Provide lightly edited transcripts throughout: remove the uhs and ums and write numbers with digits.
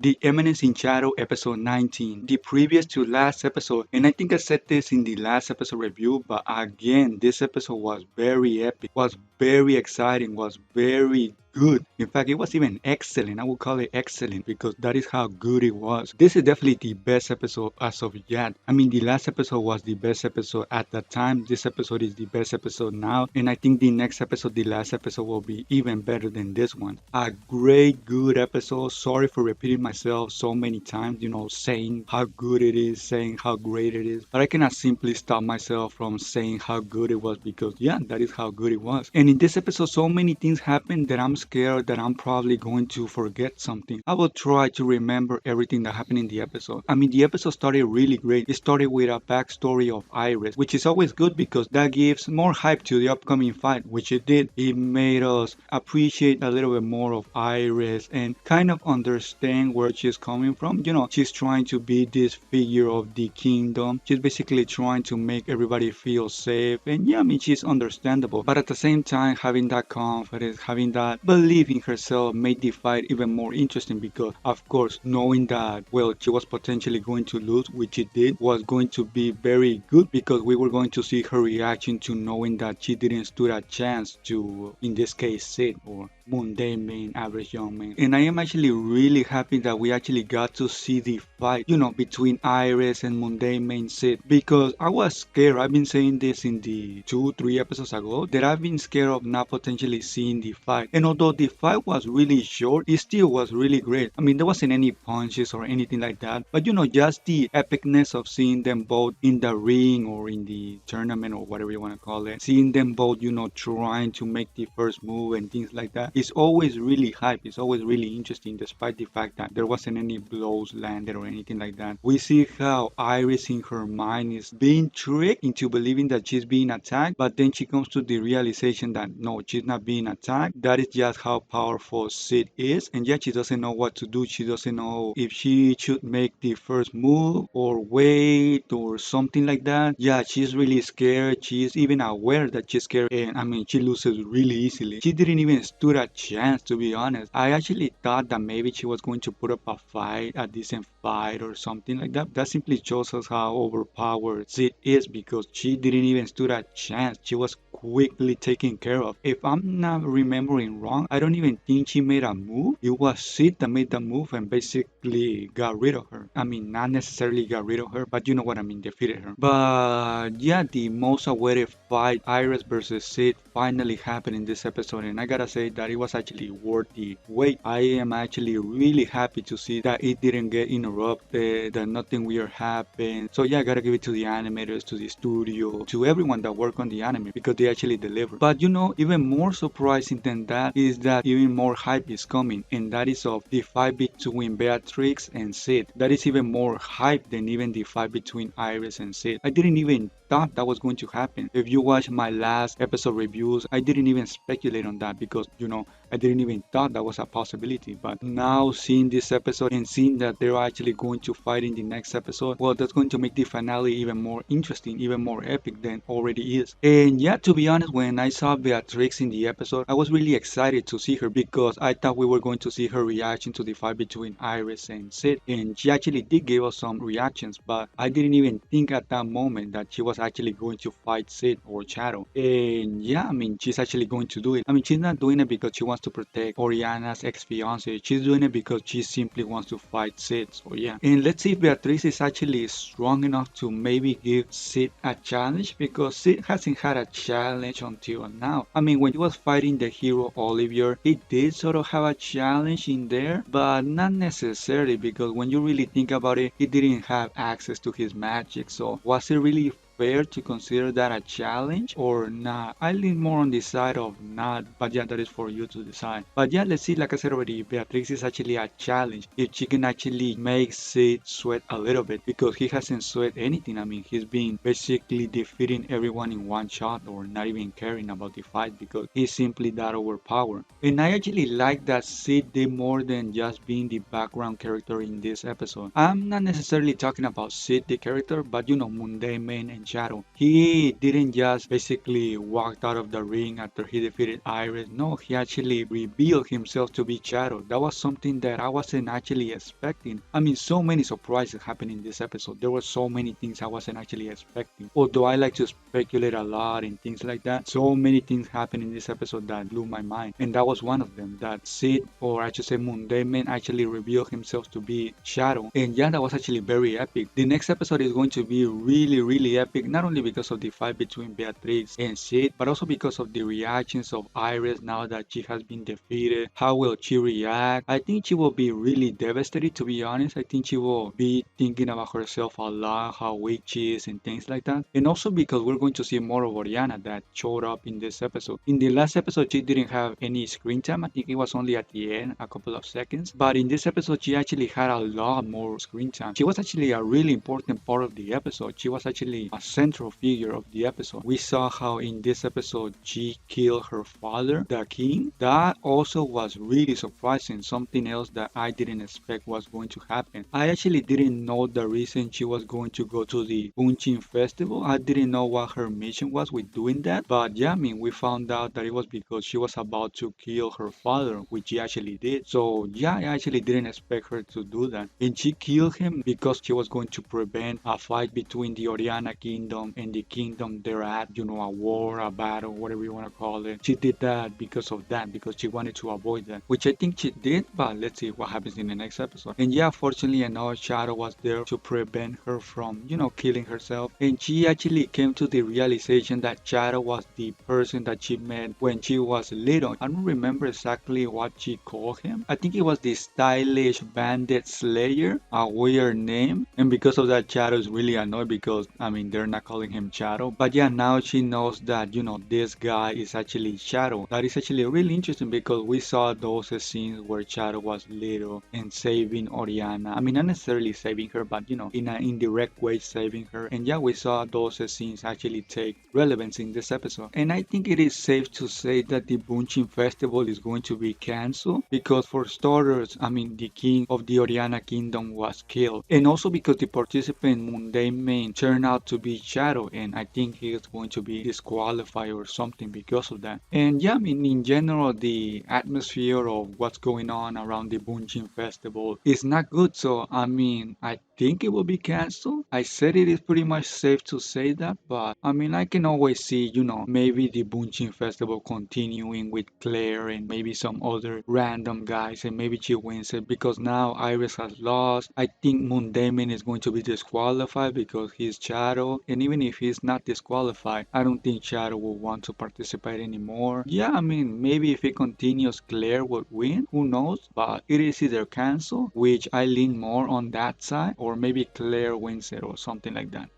The Eminence in Shadow episode 19, the previous to last episode, and I think I said this in the last episode review, but again, this episode was very epic, was very exciting, was very good. In fact, it was even excellent. I would call it excellent because that is how good it was. This is definitely the best episode as of yet. I mean, the last episode was the best episode at that time. This episode is the best episode now. And I think the next episode, the last episode, will be even better than this one. A great, good episode. Sorry for repeating myself so many times, saying how good it is, saying how great it is. But I cannot simply stop myself from saying how good it was because, yeah, that is how good it was. And in this episode, so many things happened that I'm scared that I'm probably going to forget something. I will try to remember everything that happened in the episode. I mean, the episode started really great. It started with a backstory of Iris, which is always good because that gives more hype to the upcoming fight, which it did. It made us appreciate a little bit more of Iris and kind of understand where she's coming from. She's trying to be this figure of the kingdom. She's basically trying to make everybody feel safe. And yeah, I mean, she's understandable. But at the same time, having that confidence, having that belief in herself made the fight even more interesting because, of course, knowing that, well, she was potentially going to lose, which she did, was going to be very good because we were going to see her reaction to knowing that she didn't stood a chance to, in this case, Sid or Mundane Man, average young man. And I am actually really happy that we actually got to see the fight, between Iris and Mundane Man Sid because I was scared. I've been saying this in the 2-3 episodes ago that I've been scared of not potentially seeing the fight. And although the fight was really short, it still was really great. I mean, there wasn't any punches or anything like that, but just the epicness of seeing them both in the ring or in the tournament or whatever you want to call it, seeing them both, trying to make the first move and things like that, it's always really hype. It's always really interesting despite the fact that there wasn't any blows landed or anything like that. We see how Iris in her mind is being tricked into believing that she's being attacked, but then she comes to the realization that no, she's not being attacked. That is just how powerful Sid is, and yet she doesn't know what to do. She doesn't know if she should make the first move or wait or something like that. Yeah, she's really scared. She's even aware that she's scared, and I mean, she loses really easily. She didn't even stood a chance, to be honest. I actually thought that maybe she was going to put up a fight, a decent fight or something like that. That simply shows us how overpowered Sid is because she didn't even stood a chance. She was quickly taken care of. If I'm not remembering wrong, I don't even think she made a move. It was Sid that made the move and basically got rid of her. I mean, not necessarily got rid of her, but you know what I mean, defeated her. But yeah, the most awaited fight, Iris versus Sid, finally happened in this episode, and I gotta say that it was actually worth the wait. I am actually really happy to see that it didn't get interrupted, that nothing weird happened. So yeah, I gotta give it to the animators, to the studio, to everyone that worked on the anime because they actually delivered. But even more surprising than that is that even more hype is coming, and that is of the fight between Beatrix and Sid. That is even more hype than even the fight between Iris and Sid. I didn't even thought that was going to happen. If you watch my last episode reviews, I didn't even speculate on that because I didn't even thought that was a possibility. But now seeing this episode and seeing that they're actually going to fight in the next episode, well, that's going to make the finale even more interesting, even more epic than already is. And yeah, to be honest, when I saw Beatrix in the episode, I was really excited to see her because I thought we were going to see her reaction to the fight between Iris and Sid. And she actually did give us some reactions, but I didn't even think at that moment that she was actually going to fight Sid or Shadow. And yeah, I mean, she's actually going to do it. I mean, she's not doing it because she wants to protect Oriana's ex-fiance. She's doing it because she simply wants to fight Sid. So yeah. And let's see if Beatrice is actually strong enough to maybe give Sid a challenge because Sid hasn't had a challenge until now. I mean, when he was fighting the hero Olivier, he did sort of have a challenge in there, but not necessarily because when you really think about it, he didn't have access to his magic. So was it really fair to consider that a challenge or not? I lean more on the side of not, but yeah, that is for you to decide. But yeah, let's see, like I said already, Beatrix is actually a challenge. If she can actually make Sid sweat a little bit because he hasn't sweat anything. I mean, he's been basically defeating everyone in one shot or not even caring about the fight because he's simply that overpowered. And I actually like that Sid did more than just being the background character in this episode. I'm not necessarily talking about Sid the character, but Mundane Man and Shadow. He didn't just basically walk out of the ring after he defeated Iris. No, he actually revealed himself to be Shadow. That was something that I wasn't actually expecting. I mean, so many surprises happened in this episode. There were so many things I wasn't actually expecting. Although I like to speculate a lot and things like that, so many things happened in this episode that blew my mind. And that was one of them. That Sid, or I should say Mundane Man, actually revealed himself to be Shadow. And yeah, that was actually very epic. The next episode is going to be really epic, not only because of the fight between Beatrix and Sid, but also because of the reactions of Iris now that she has been defeated. How will she react? I think she will be really devastated, to be honest. I think she will be thinking about herself a lot, how weak she is and things like that. And also because we're going to see more of Oriana that showed up in this episode. In the last episode, she didn't have any screen time. I think it was only at the end, a couple of seconds. But in this episode, she actually had a lot more screen time. She was actually a really important part of the episode. She was actually a central figure of the episode. We saw how in this episode she killed her father, the king. That also was really surprising. Something else that I didn't expect was going to happen. I actually didn't know the reason she was going to go to the Punching Festival. I didn't know what her mission was with doing that. But yeah, I mean, we found out that it was because she was about to kill her father, which she actually did. So yeah, I actually didn't expect her to do that. And she killed him because she was going to prevent a fight between the Oriana kingdom and the kingdom they're at, you know, a war, a battle, whatever you want to call it. She did that because of that, because she wanted to avoid that, which I think she did, but let's see what happens in the next episode. And yeah, fortunately enough, Shadow was there to prevent her from, you know, killing herself. And she actually came to the realization that Shadow was the person that she met when she was little. I don't remember exactly what she called him. I think it was the stylish bandit slayer, a weird name. And because of that, Shadow is really annoyed because, I mean, they're not calling him Shadow. But yeah, now she knows that, you know, this guy is actually Shadow. That is actually really interesting because we saw those scenes where Shadow was little and saving Oriana. I mean, not necessarily saving her, but, you know, in an indirect way saving her. And yeah, we saw those scenes actually take relevance in this episode. And I think it is safe to say that the Bunching Festival is going to be cancelled because for starters, I mean, the king of the Oriana kingdom was killed. And also because the participant Mundane Man turned out to be Shadow, and I think he is going to be disqualified or something because of that. And yeah, I mean, in general, the atmosphere of what's going on around the Bunching Festival is not good. So, I mean, I think it will be cancelled. I said it is pretty much safe to say that, but I mean, I can always see, you know, maybe the Bunching Festival continuing with Claire and maybe some other random guys, and maybe she wins it because now Iris has lost. I think Mundane Man is going to be disqualified because he's Shadow, and even if he's not disqualified, I don't think Shadow will want to participate anymore. Yeah, I mean, maybe if it continues, Claire would win. Who knows? But it is either cancelled, which I lean more on that side, or maybe Claire wins it or something like that.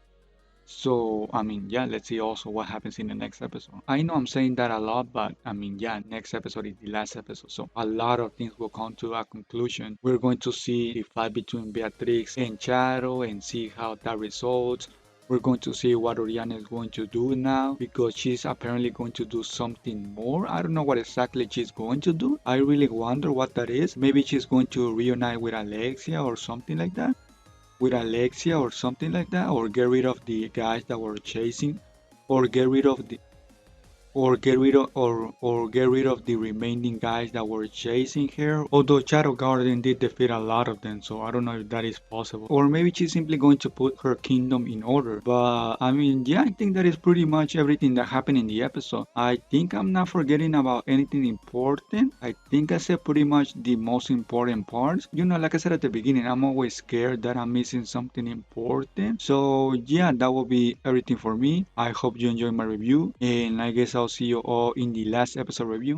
So, I mean, yeah, let's see also what happens in the next episode. I know I'm saying that a lot, but I mean, yeah, next episode is the last episode. So, a lot of things will come to a conclusion. We're going to see the fight between Beatrix and Shadow and see how that results. We're going to see what Oriana is going to do now because she's apparently going to do something more. I don't know what exactly she's going to do. I really wonder what that is. Maybe she's going to reunite with Alexia or something like that, or something like that, or get rid of the guys that were chasing, or get rid of the or get rid of the remaining guys that were chasing her. Although Shadow Garden did defeat a lot of them, so I don't know if that is possible. Or maybe she's simply going to put her kingdom in order. But I mean, yeah, I think that is pretty much everything that happened in the episode. I think I'm not forgetting about anything important. I think I said pretty much the most important parts. You know, like I said at the beginning, I'm always scared that I'm missing something important. So yeah, that will be everything for me. I hope you enjoyed my review, and I guess I'll see you all in the last episode review.